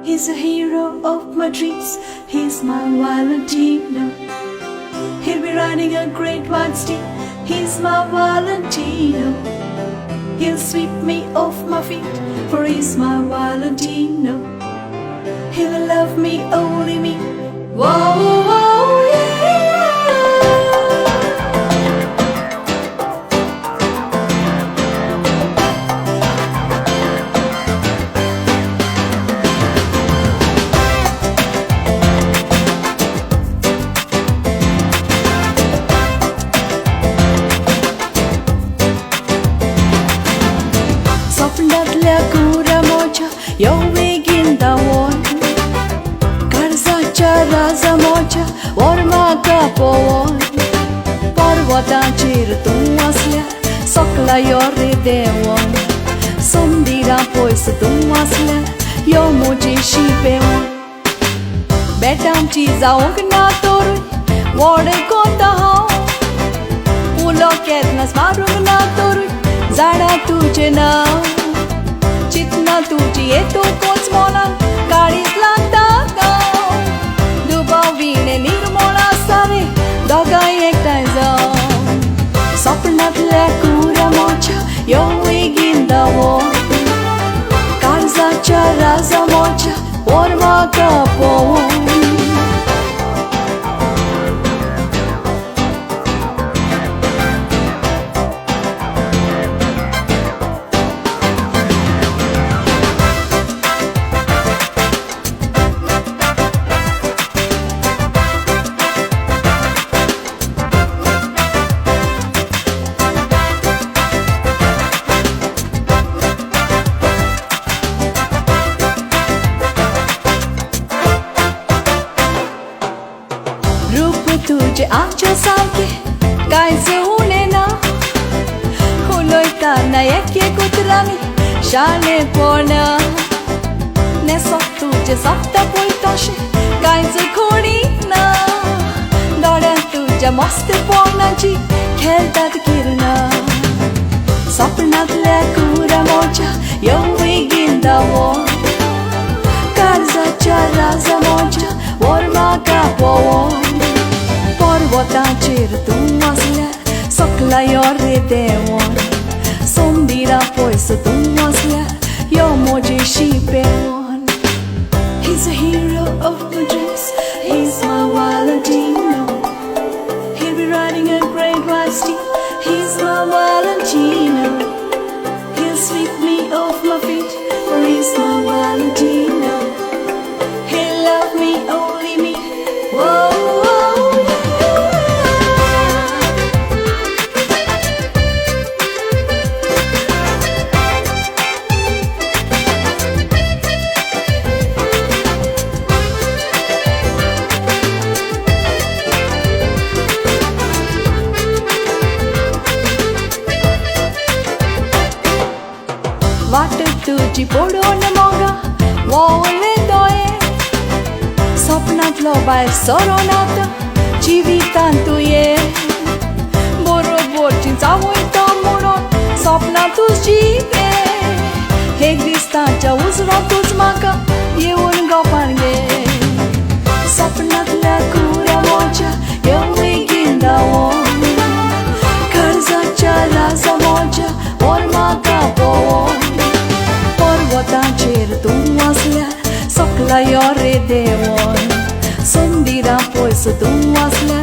He's a hero of my dreams. He's my Valentino. He'll be riding a great white steed. He's my Valentino. He'll sweep me off my feet, for he's my Valentino. He'll love me, only me. Whoa, whoa, yeah. स्वप्नातल्या कुरा मोच्या येऊगिंदा वोन कर्जाच्या राजा मोच्या वर म्हाका पळोवन पर्वताचेर तूं आसल्या सकला यो रे देवोन समंदिरां पयस तूं आसल्या यो म्हजी शिपेवोन बेटांची जावंक ना तोरूय व्हड कोता हांव उलो केन्नाच मारूंक ना तोरूय झाडां तुजें नांव चितना तुजी येतूंकच मोलान काळीज लागता गांव दुबाव विणे निर्मळ आसा रे दोगांय एकठांय जावन स्वप्नांतल्या कुरा मोच्या येऊगिंदा वोन काळजाच्या राजा मोच्या वर म्हाका पळोवन तुझे आमचे सारके कांयच उणेना उलयतना एक उतरांनी शाणेपण नेसप तुजे सप्ता पळय तशें कांयच खणी ना दोळ्यांत तुज्या मस्तेपणाची खेळटात किरणां स्वप्नांतल्या कुरा मोच्या येऊगिंदा वोन कर्जाच्या राजा मोच्या वर म्हाका पळोवन पर्वताचेर तूं आसल्या सकला यो रे देवोन समंदिरां पयस तूं आसल्या यो म्हजी शिपेवोन He's a hero of my dreams. He's my Valentino. He'll be riding a great white steed. He's my Valentino. He'll sweep me off my feet, for he's my Valentino. He'll love me, only me. Whoa. वाट तुजी पडून मोगा वोवले दोळे स्वप्नांतलो भायर सरोन आतां जिवितांत तुये बरोबरची जावयता म्हणून स्वप्नां तुजी एक दिसताच्या उजरांतूच म्हाका येवन गोपान गे स्वप्नांतल्या कुरा मोच्या येऊगिंदा वोन कर्जाच्या राजा मोच्या वर म्हाका पळोवन पर्वताचेर तूं आसल्या सकला यो रे देवोन समंदिरां पयस तूं आसल्या